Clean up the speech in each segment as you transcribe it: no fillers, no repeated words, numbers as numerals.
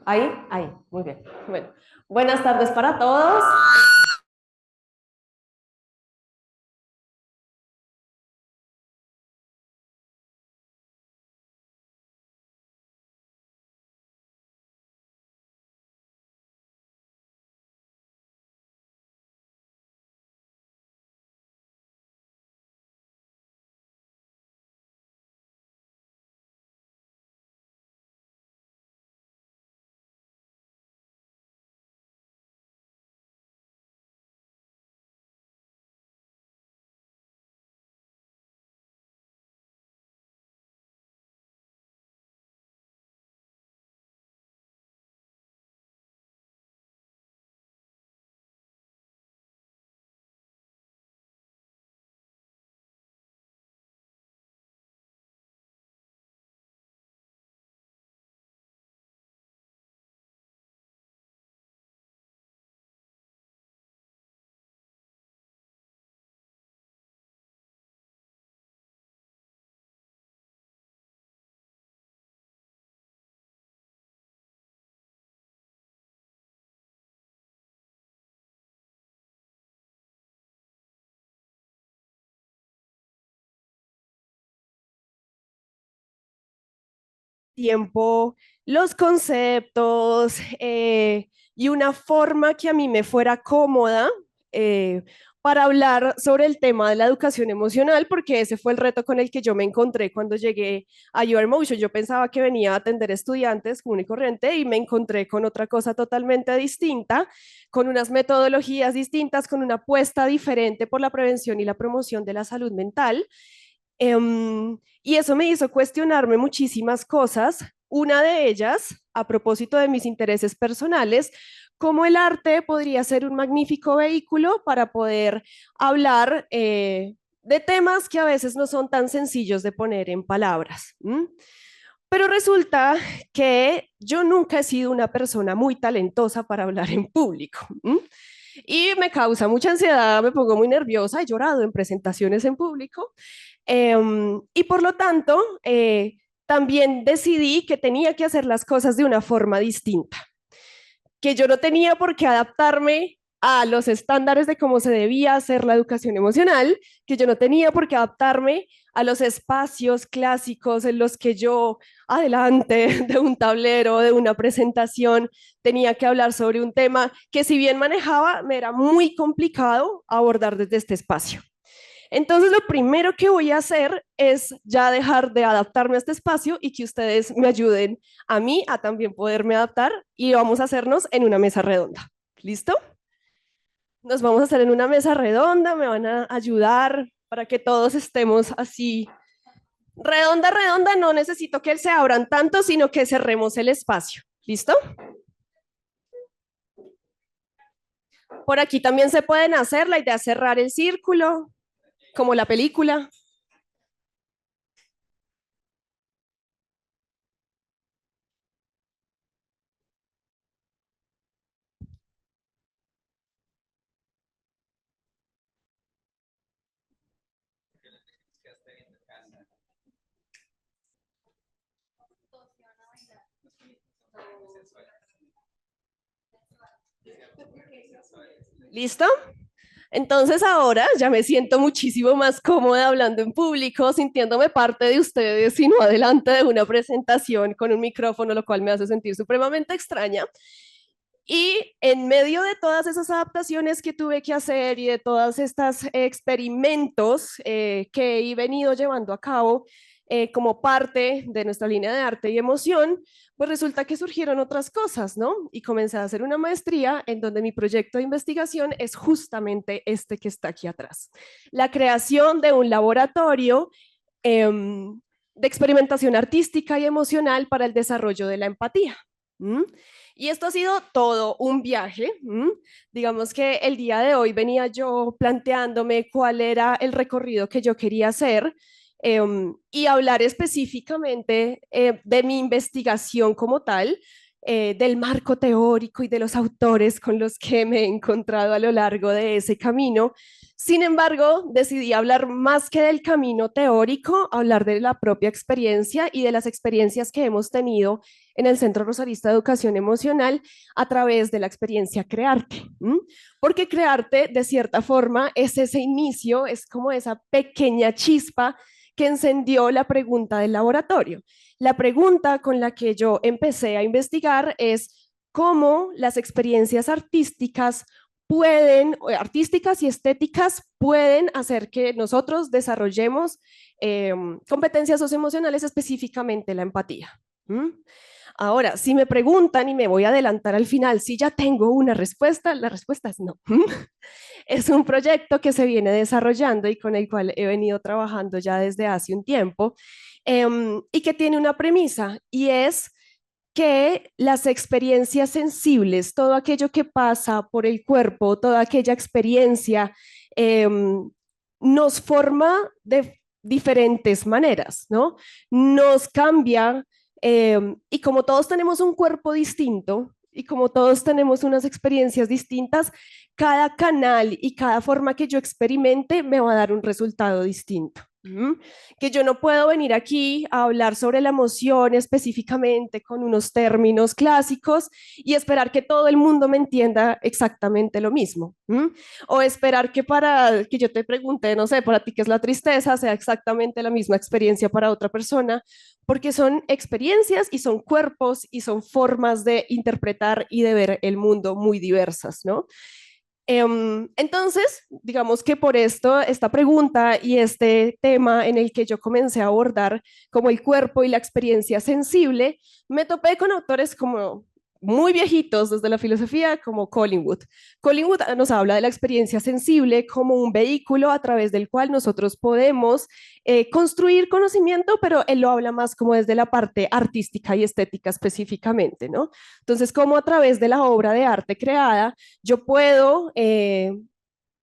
Ahí, ahí, muy bien. Bueno, buenas tardes para todos. Tiempo, los conceptos y una forma que a mí me fuera cómoda eh, para hablar sobre el tema de la educación emocional, porque ese fue el reto con el que yo me encontré cuando llegué a YourMotion. Yo pensaba que venía a atender estudiantes común y corriente y me encontré con otra cosa totalmente distinta, con unas metodologías distintas, con una apuesta diferente por la prevención y la promoción de la salud mental. Y eso me hizo cuestionarme muchísimas cosas. Una de ellas, a propósito de mis intereses personales, cómo el arte podría ser un magnífico vehículo para poder hablar de temas que a veces no son tan sencillos de poner en palabras. Pero resulta que yo nunca he sido una persona muy talentosa para hablar en público. Y me causa mucha ansiedad, me pongo muy nerviosa, he llorado en presentaciones en público. Y por lo tanto, también decidí que tenía que hacer las cosas de una forma distinta, que yo no tenía por qué adaptarme a los estándares de cómo se debía hacer la educación emocional, que yo no tenía por qué adaptarme a los espacios clásicos en los que yo, adelante de un tablero, de una presentación, tenía que hablar sobre un tema que si bien manejaba, me era muy complicado abordar desde este espacio. Entonces, lo primero que voy a hacer es ya dejar de adaptarme a este espacio y que ustedes me ayuden a mí a también poderme adaptar y vamos a hacernos en una mesa redonda. ¿Listo? Nos vamos a hacer en una mesa redonda, me van a ayudar para que todos estemos así. Redonda, redonda, no necesito que se abran tanto, sino que cerremos el espacio. ¿Listo? Por aquí también se pueden hacer, la idea es cerrar el círculo, como la película. ¿Listo? Entonces ahora ya me siento muchísimo más cómoda hablando en público, sintiéndome parte de ustedes y no adelante de una presentación con un micrófono, lo cual me hace sentir supremamente extraña. Y en medio de todas esas adaptaciones que tuve que hacer y de todos estos experimentos que he venido llevando a cabo como parte de nuestra línea de arte y emoción, pues resulta que surgieron otras cosas, ¿no? Y comencé a hacer una maestría en donde mi proyecto de investigación es justamente este que está aquí atrás. La creación de un laboratorio eh, de experimentación artística y emocional para el desarrollo de la empatía. ¿Mm? Y esto ha sido todo un viaje. Digamos que el día de hoy venía yo planteándome cuál era el recorrido que yo quería hacer y hablar específicamente de mi investigación como tal, del marco teórico y de los autores con los que me he encontrado a lo largo de ese camino. Sin embargo, decidí hablar más que del camino teórico, hablar de la propia experiencia y de las experiencias que hemos tenido en el Centro Rosarista de Educación Emocional a través de la experiencia Crearte. Porque Crearte, de cierta forma, es ese inicio, es como esa pequeña chispa que encendió la pregunta del laboratorio. La pregunta con la que yo empecé a investigar es cómo las experiencias artísticas artísticas y estéticas pueden hacer que nosotros desarrollemos competencias socioemocionales, específicamente la empatía. Ahora, si me preguntan y me voy a adelantar al final, si ya tengo una respuesta, la respuesta es no. Es un proyecto que se viene desarrollando y con el cual he venido trabajando ya desde hace un tiempo y que tiene una premisa y es que las experiencias sensibles, todo aquello que pasa por el cuerpo, toda aquella experiencia, nos forma de diferentes maneras, ¿no? Nos cambia y como todos tenemos un cuerpo distinto y como todos tenemos unas experiencias distintas, cada canal y cada forma que yo experimente me va a dar un resultado distinto. Que yo no puedo venir aquí a hablar sobre la emoción específicamente con unos términos clásicos y esperar que todo el mundo me entienda exactamente lo mismo. O esperar que para que yo te pregunte, no sé, para ti qué es la tristeza, sea exactamente la misma experiencia para otra persona, porque son experiencias y son cuerpos y son formas de interpretar y de ver el mundo muy diversas, ¿no? Entonces, digamos que por esto, esta pregunta y este tema en el que yo comencé a abordar como el cuerpo y la experiencia sensible, me topé con autores como muy viejitos desde la filosofía, como Collingwood. Collingwood nos habla de la experiencia sensible como un vehículo a través del cual nosotros podemos construir conocimiento, pero él lo habla más como desde la parte artística y estética específicamente, ¿no? Entonces, como a través de la obra de arte creada, yo puedo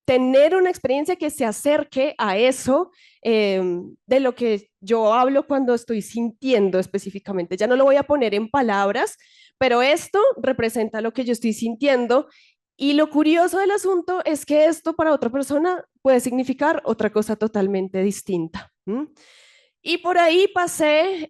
tener una experiencia que se acerque a eso de lo que yo hablo cuando estoy sintiendo específicamente. Ya no lo voy a poner en palabras, pero esto representa lo que yo estoy sintiendo. Y lo curioso del asunto es que esto para otra persona puede significar otra cosa totalmente distinta. Y por ahí pasé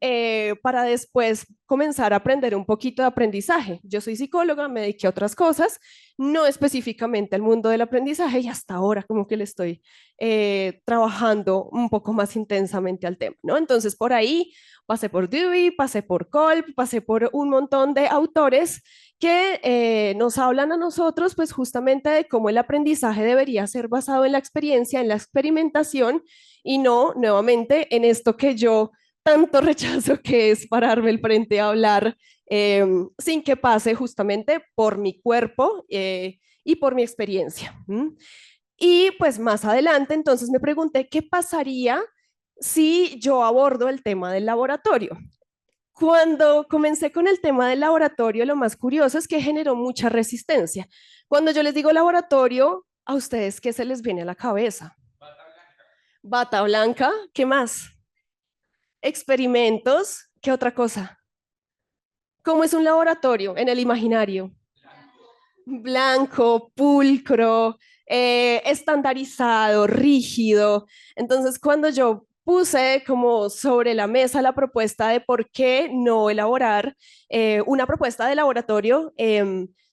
para después comenzar a aprender un poquito de aprendizaje. Yo soy psicóloga, me dediqué a otras cosas, no específicamente al mundo del aprendizaje y hasta ahora como que le estoy trabajando un poco más intensamente al tema, ¿no? Entonces por ahí pasé por Dewey, pasé por Kolb, pasé por un montón de autores que nos hablan a nosotros pues justamente de cómo el aprendizaje debería ser basado en la experiencia, en la experimentación y no nuevamente en esto que yo tanto rechazo que es pararme al frente a hablar sin que pase justamente por mi cuerpo y por mi experiencia. Y pues más adelante entonces me pregunté qué pasaría si yo abordo el tema del laboratorio. Cuando comencé con el tema del laboratorio, lo más curioso es que generó mucha resistencia. Cuando yo les digo laboratorio, ¿a ustedes qué se les viene a la cabeza? Bata blanca, ¿qué más? Experimentos, ¿qué otra cosa? ¿Cómo es un laboratorio en el imaginario? Blanco, pulcro, estandarizado, rígido. Entonces, cuando yo puse como sobre la mesa la propuesta de por qué no elaborar una propuesta de laboratorio,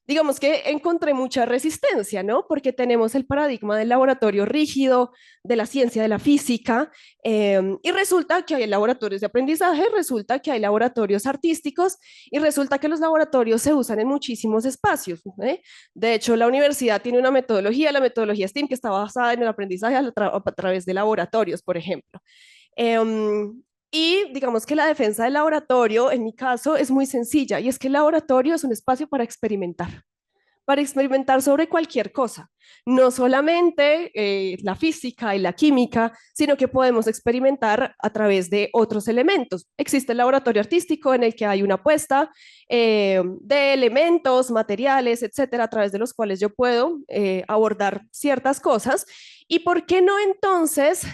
digamos que encontré mucha resistencia, ¿no? Porque tenemos el paradigma del laboratorio rígido, de la ciencia de la física, y resulta que hay laboratorios de aprendizaje, resulta que hay laboratorios artísticos y resulta que los laboratorios se usan en muchísimos espacios. De hecho, la universidad tiene una metodología, la metodología STEAM, que está basada en el aprendizaje a través de laboratorios, por ejemplo. Y digamos que la defensa del laboratorio, en mi caso, es muy sencilla, y es que el laboratorio es un espacio para experimentar sobre cualquier cosa, no solamente la física y la química, sino que podemos experimentar a través de otros elementos. Existe el laboratorio artístico en el que hay una apuesta de elementos, materiales, etcétera, a través de los cuales yo puedo abordar ciertas cosas. ¿Y por qué no entonces,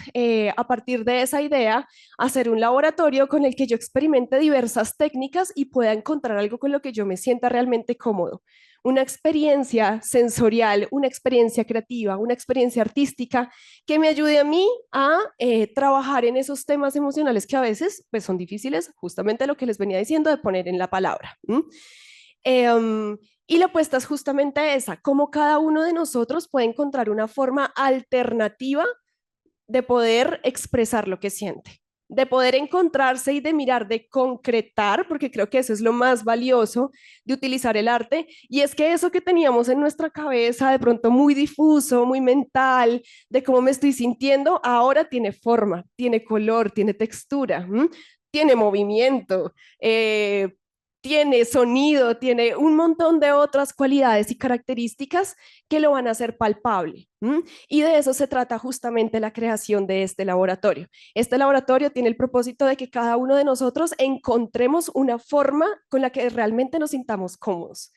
a partir de esa idea, hacer un laboratorio con el que yo experimente diversas técnicas y pueda encontrar algo con lo que yo me sienta realmente cómodo? Una experiencia sensorial, una experiencia creativa, una experiencia artística que me ayude a mí a trabajar en esos temas emocionales que a veces pues, son difíciles, justamente lo que les venía diciendo de poner en la palabra. Eh, y la apuesta es justamente esa, cómo cada uno de nosotros puede encontrar una forma alternativa de poder expresar lo que siente, de poder encontrarse y de mirar, de concretar, porque creo que eso es lo más valioso de utilizar el arte, y es que eso que teníamos en nuestra cabeza, de pronto muy difuso, muy mental, de cómo me estoy sintiendo, ahora tiene forma, tiene color, tiene textura, tiene movimiento, tiene sonido, tiene un montón de otras cualidades y características que lo van a hacer palpable. Y de eso se trata justamente la creación de este laboratorio. Este laboratorio tiene el propósito de que cada uno de nosotros encontremos una forma con la que realmente nos sintamos cómodos.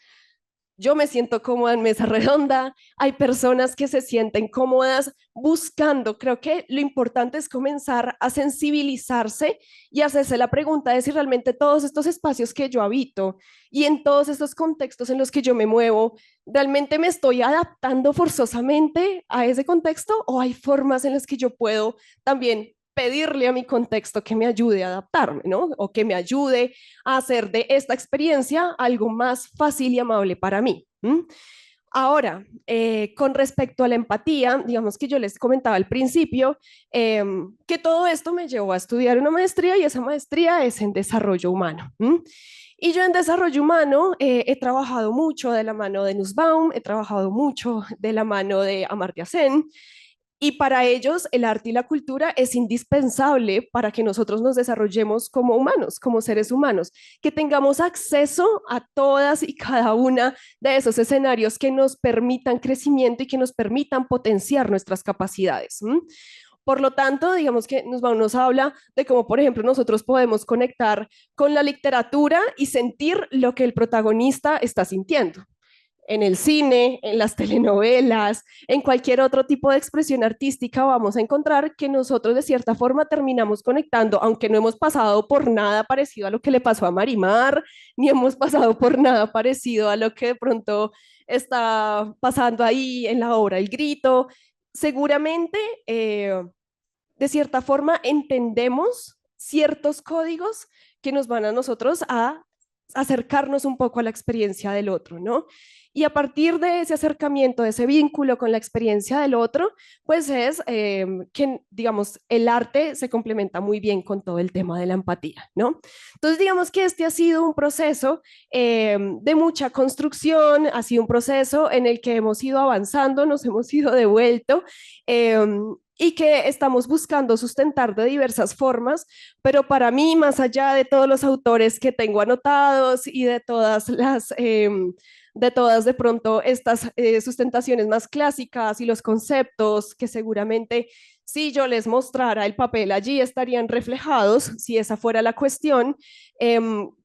Yo me siento cómoda en mesa redonda, hay personas que se sienten cómodas buscando. Creo que lo importante es comenzar a sensibilizarse y hacerse la pregunta de si realmente todos estos espacios que yo habito y en todos estos contextos en los que yo me muevo, realmente me estoy adaptando forzosamente a ese contexto o hay formas en las que yo puedo también pedirle a mi contexto que me ayude a adaptarme, ¿no? O que me ayude a hacer de esta experiencia algo más fácil y amable para mí. Ahora, con respecto a la empatía, digamos que yo les comentaba al principio que todo esto me llevó a estudiar una maestría y esa maestría es en desarrollo humano. Y yo en desarrollo humano he trabajado mucho de la mano de Nussbaum, he trabajado mucho de la mano de Amartya Sen, y para ellos el arte y la cultura es indispensable para que nosotros nos desarrollemos como humanos, como seres humanos, que tengamos acceso a todas y cada una de esos escenarios que nos permitan crecimiento y que nos permitan potenciar nuestras capacidades. Por lo tanto, digamos que nos habla de cómo, por ejemplo, nosotros podemos conectar con la literatura y sentir lo que el protagonista está sintiendo en el cine, en las telenovelas, en cualquier otro tipo de expresión artística, vamos a encontrar que nosotros de cierta forma terminamos conectando, aunque no hemos pasado por nada parecido a lo que le pasó a Marimar, ni hemos pasado por nada parecido a lo que de pronto está pasando ahí en la obra El Grito. Seguramente, de cierta forma, entendemos ciertos códigos que nos van a nosotros a acercarnos un poco a la experiencia del otro, ¿no? Y a partir de ese acercamiento, de ese vínculo con la experiencia del otro, pues es que, digamos, el arte se complementa muy bien con todo el tema de la empatía, ¿no? Entonces, digamos que este ha sido un proceso de mucha construcción, ha sido un proceso en el que hemos ido avanzando, nos hemos ido devuelto. Eh, y que estamos buscando sustentar de diversas formas, pero para mí, más allá de todos los autores que tengo anotados y de todas de pronto estas sustentaciones más clásicas y los conceptos que seguramente si yo les mostrara el papel allí estarían reflejados, si esa fuera la cuestión,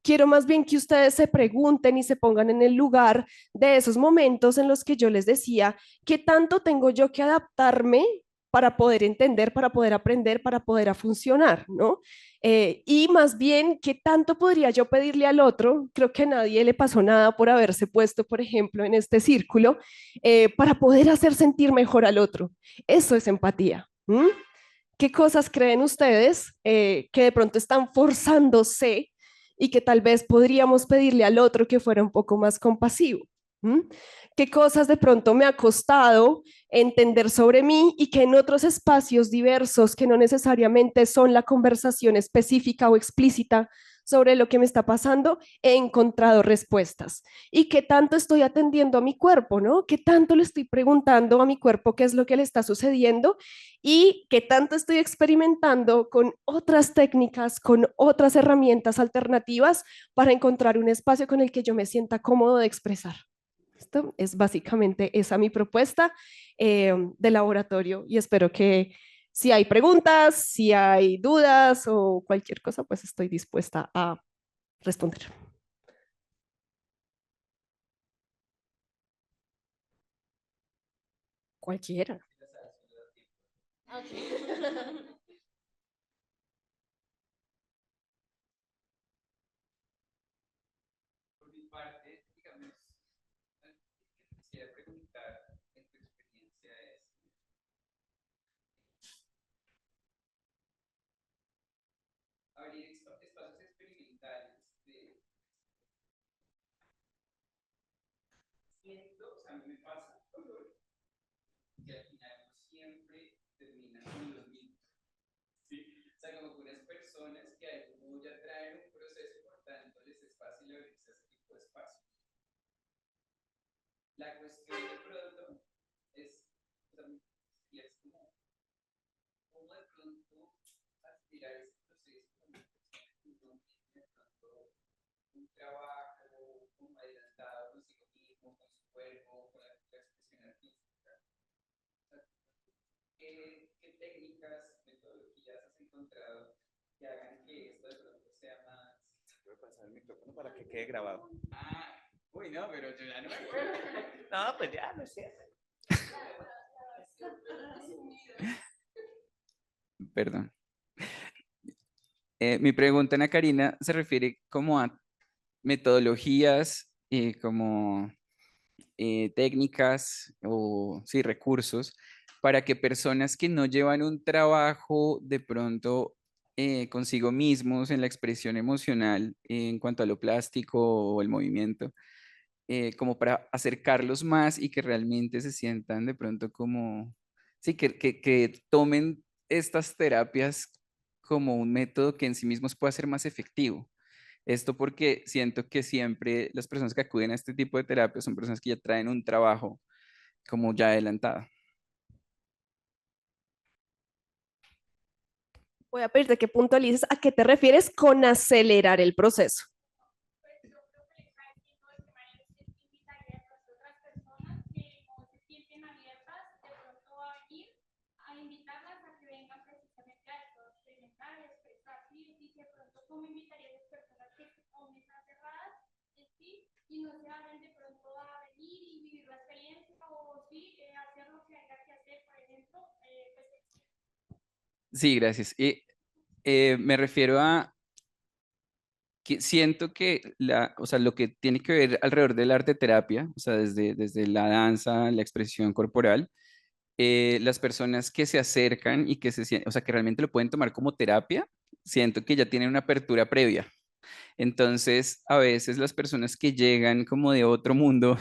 quiero más bien que ustedes se pregunten y se pongan en el lugar de esos momentos en los que yo les decía, ¿qué tanto tengo yo que adaptarme para poder entender, para poder aprender, para poder funcionar, ¿no? Y más bien, ¿qué tanto podría yo pedirle al otro? Creo que a nadie le pasó nada por haberse puesto, por ejemplo, en este círculo, para poder hacer sentir mejor al otro. Eso es empatía. ¿Qué cosas creen ustedes que de pronto están forzándose y que tal vez podríamos pedirle al otro que fuera un poco más compasivo? ¿Mm? ¿Qué cosas de pronto me ha costado entender sobre mí y que en otros espacios diversos que no necesariamente son la conversación específica o explícita sobre lo que me está pasando, he encontrado respuestas? ¿Y qué tanto estoy atendiendo a mi cuerpo, no? ¿Qué tanto le estoy preguntando a mi cuerpo qué es lo que le está sucediendo? ¿Y qué tanto estoy experimentando con otras técnicas, con otras herramientas alternativas para encontrar un espacio con el que yo me sienta cómodo de expresar? Esto es básicamente esa mi propuesta de laboratorio y espero que si hay preguntas, si hay dudas o cualquier cosa, pues estoy dispuesta a responder. Cualquiera. Okay. Por mi parte, digamos, quisiera preguntar, en tu experiencia es abrir espacios experimentales de siento, o sea, a mí me pasa que al final no siempre termina con los mismos. ¿Sí? O sea, como que unas personas que a algún modo ya traen un proceso, por tanto les es fácil abrirse a ese tipo de espacios. La cuestión de pronto es, o sea, y es como, cómo de pronto aspirar ese proceso con una persona que no tiene de pronto un trabajo como adelantado consigo mismo, con su cuerpo, con la expresión artística. O sea, ¿qué técnicas, metodologías has encontrado que hagan que esto de pronto sea más... Voy a pasar el micrófono para que quede grabado. Ah, uy, no, pero yo ya no me acuerdo. No, pues ya, no sé. Perdón. Mi pregunta, Ana Karina, se refiere como a metodologías, como técnicas o sí, recursos para que personas que no llevan un trabajo de pronto consigo mismos en la expresión emocional en cuanto a lo plástico o el movimiento, como para acercarlos más y que realmente se sientan de pronto como, sí, que tomen estas terapias como un método que en sí mismos pueda ser más efectivo. Esto porque siento que siempre las personas que acuden a este tipo de terapias son personas que ya traen un trabajo como ya adelantado. Voy a pedirte que puntualices a qué te refieres con acelerar el proceso. Y no se abren de pronto a venir y vivir la experiencia o sí hacer lo que haya que hacer, por ejemplo, Sí, gracias. Y me refiero a que siento que o sea, lo que tiene que ver alrededor del arte terapia, o sea, desde la danza, la expresión corporal, las personas que se acercan y que o sea, que realmente lo pueden tomar como terapia, siento que ya tienen una apertura previa. Entonces, a veces las personas que llegan como de otro mundo,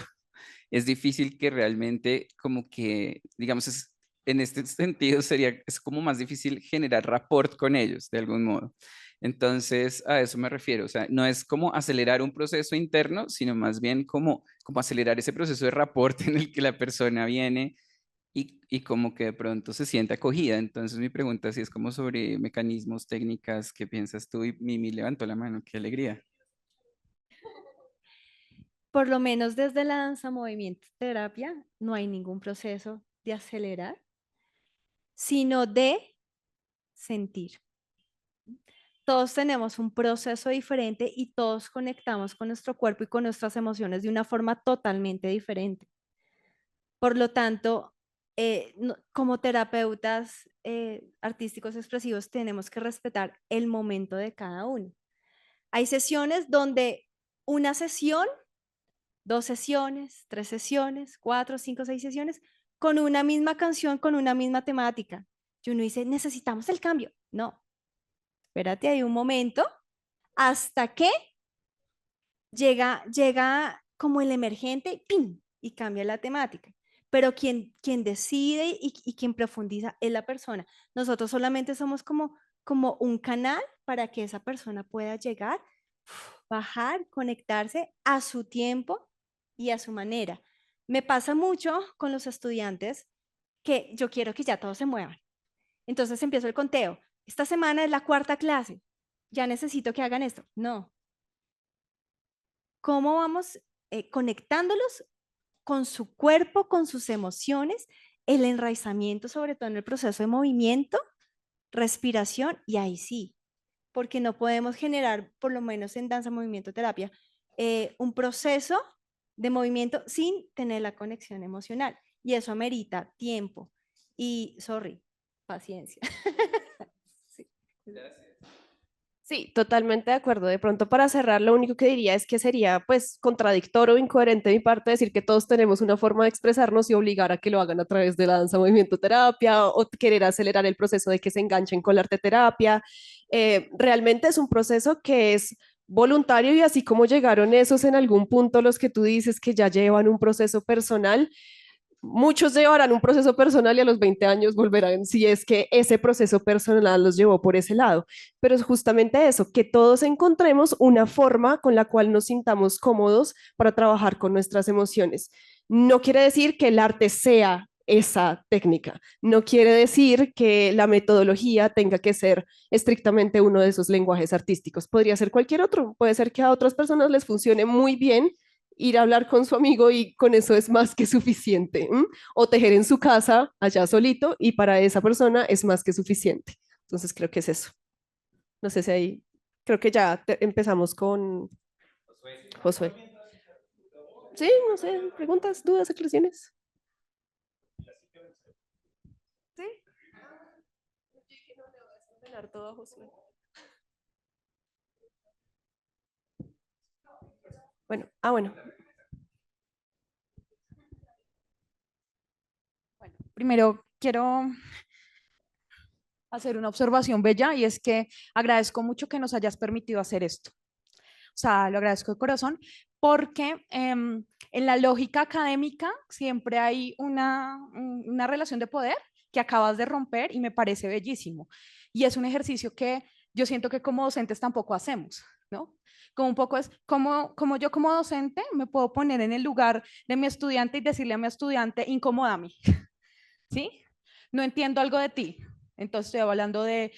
es difícil que realmente como que, digamos, en este sentido es como más difícil generar rapport con ellos de algún modo. Entonces, a eso me refiero. O sea, no es como acelerar un proceso interno, sino más bien como acelerar ese proceso de rapport en el que la persona viene y como que de pronto se siente acogida. Entonces, mi pregunta sí es como sobre mecanismos, técnicas, ¿qué piensas tú? Y Mimi levantó la mano, qué alegría. Por lo menos desde la danza movimiento terapia no hay ningún proceso de acelerar, sino de sentir. Todos tenemos un proceso diferente y todos conectamos con nuestro cuerpo y con nuestras emociones de una forma totalmente diferente. Por lo tanto, como terapeutas artísticos expresivos tenemos que respetar el momento de cada uno. Hay sesiones donde una sesión, 2 sesiones, 3 sesiones, 4, 5, 6 sesiones, con una misma canción, con una misma temática. Y uno dice, necesitamos el cambio. No, espérate, hay un momento hasta que llega como el emergente, ¡pim! Y cambia la temática. Pero quien decide y quien profundiza es la persona. Nosotros solamente somos como un canal para que esa persona pueda llegar, bajar, conectarse a su tiempo y a su manera. Me pasa mucho con los estudiantes que yo quiero que ya todos se muevan. Entonces empiezo el conteo. Esta semana es la cuarta clase. Ya necesito que hagan esto. No, cómo vamos conectándolos con su cuerpo, con sus emociones, el enraizamiento, sobre todo en el proceso de movimiento, respiración, y ahí sí, porque no podemos generar, por lo menos en danza, movimiento, terapia, un proceso de movimiento sin tener la conexión emocional. Y eso amerita tiempo. Y, sorry, paciencia. Sí. Sí, totalmente de acuerdo. De pronto, para cerrar, lo único que diría es que sería, pues, contradictorio o incoherente de mi parte decir que todos tenemos una forma de expresarnos y obligar a que lo hagan a través de la danza movimiento terapia o querer acelerar el proceso de que se enganchen con la arte terapia. Realmente es un proceso que es voluntario y así como llegaron esos en algún punto, los que tú dices que ya llevan un proceso personal, muchos llevarán un proceso personal y a los 20 años volverán si es que ese proceso personal los llevó por ese lado. Pero es justamente eso, que todos encontremos una forma con la cual nos sintamos cómodos para trabajar con nuestras emociones. No quiere decir que el arte sea esa técnica. No quiere decir que la metodología tenga que ser estrictamente uno de esos lenguajes artísticos. Podría ser cualquier otro. Puede ser que a otras personas les funcione muy bien ir a hablar con su amigo y con eso es más que suficiente. O tejer en su casa, allá solito, y para esa persona es más que suficiente. Entonces creo que es eso. No sé si ahí, creo que ya empezamos con Josué. Sí, no sé, preguntas, dudas, aclaraciones. Sí. Todo a Josué. Bueno, bueno. Primero quiero hacer una observación bella y es que agradezco mucho que nos hayas permitido hacer esto. O sea, lo agradezco de corazón porque en la lógica académica siempre hay una relación de poder que acabas de romper y me parece bellísimo. Y es un ejercicio que yo siento que como docentes tampoco hacemos, ¿no? Como un poco es como yo como docente me puedo poner en el lugar de mi estudiante y decirle a mi estudiante, incomódame, ¿sí? No entiendo algo de ti. Entonces estoy hablando de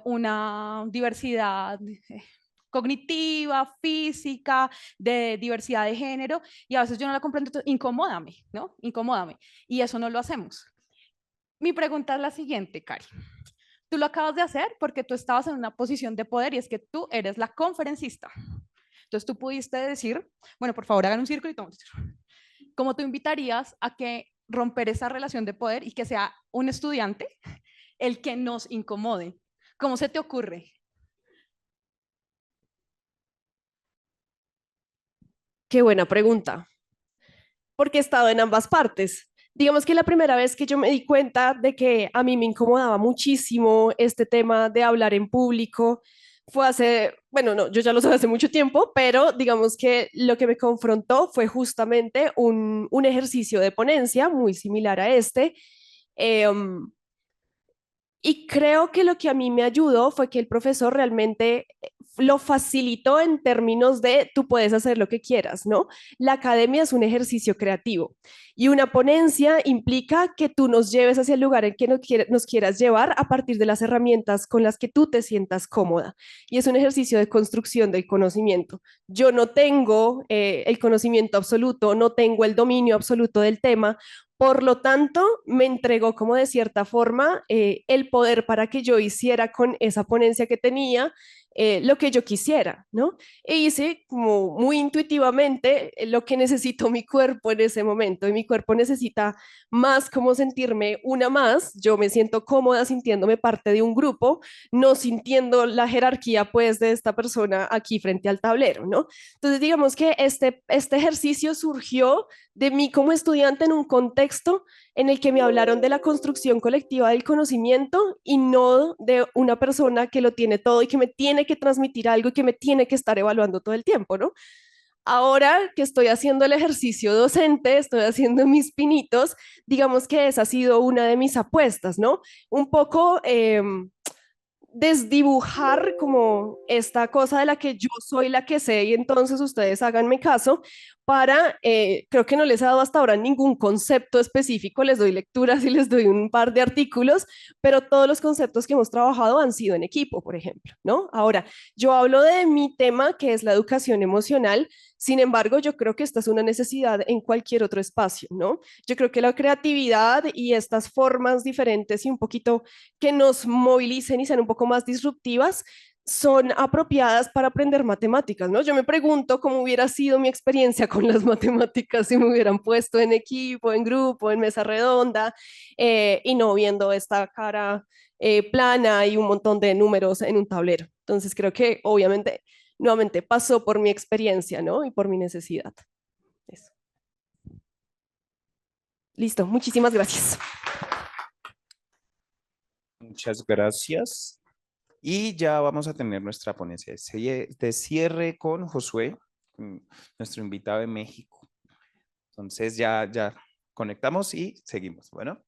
una diversidad cognitiva, física, de diversidad de género, y a veces yo no la comprendo, entonces, incomódame, ¿no? Incomódame. Y eso no lo hacemos. Mi pregunta es la siguiente, Cari. Tú lo acabas de hacer porque tú estabas en una posición de poder y es que tú eres la conferencista. Entonces tú pudiste decir, bueno, por favor hagan un círculo y tomen un círculo. ¿Cómo tú invitarías a que romper esa relación de poder y que sea un estudiante el que nos incomode? ¿Cómo se te ocurre? Qué buena pregunta, porque he estado en ambas partes. Digamos que la primera vez que yo me di cuenta de que a mí me incomodaba muchísimo este tema de hablar en público fue hace, bueno, no, yo ya lo sé hace mucho tiempo, pero digamos que lo que me confrontó fue justamente un ejercicio de ponencia muy similar a este. Um, y creo que lo que a mí me ayudó fue que el profesor realmente lo facilitó en términos de tú puedes hacer lo que quieras, ¿no? La academia es un ejercicio creativo y una ponencia implica que tú nos lleves hacia el lugar en que nos quieras llevar a partir de las herramientas con las que tú te sientas cómoda. Y es un ejercicio de construcción del conocimiento. Yo no tengo el conocimiento absoluto, no tengo el dominio absoluto del tema, por lo tanto, me entregó como de cierta forma el poder para que yo hiciera con esa ponencia que tenía lo que yo quisiera, ¿no? E hice como muy intuitivamente lo que necesitó mi cuerpo en ese momento y mi cuerpo necesita más como sentirme una más, yo me siento cómoda sintiéndome parte de un grupo, no sintiendo la jerarquía pues de esta persona aquí frente al tablero, ¿no? Entonces digamos que este ejercicio surgió de mí como estudiante en un contexto en el que me hablaron de la construcción colectiva del conocimiento y no de una persona que lo tiene todo y que me tiene que transmitir algo y que me tiene que estar evaluando todo el tiempo, ¿no? Ahora que estoy haciendo el ejercicio docente, estoy haciendo mis pinitos, digamos que esa ha sido una de mis apuestas, ¿no? Un poco desdibujar como esta cosa de la que yo soy la que sé y entonces ustedes háganme caso para, creo que no les he dado hasta ahora ningún concepto específico, les doy lecturas y les doy un par de artículos, pero todos los conceptos que hemos trabajado han sido en equipo, por ejemplo, ¿no? Ahora, yo hablo de mi tema que es la educación emocional, sin embargo, yo creo que esta es una necesidad en cualquier otro espacio, ¿no? Yo creo que la creatividad y estas formas diferentes y un poquito que nos movilicen y sean un poco más disruptivas, son apropiadas para aprender matemáticas, ¿no? Yo me pregunto cómo hubiera sido mi experiencia con las matemáticas si me hubieran puesto en equipo, en grupo, en mesa redonda, y no viendo esta cara plana y un montón de números en un tablero. Entonces creo que obviamente, nuevamente, pasó por mi experiencia, ¿no? Y por mi necesidad. Eso. Listo, muchísimas gracias. Muchas gracias. Y ya vamos a tener nuestra ponencia de cierre con Josué, nuestro invitado de México. Entonces ya conectamos y seguimos. Bueno.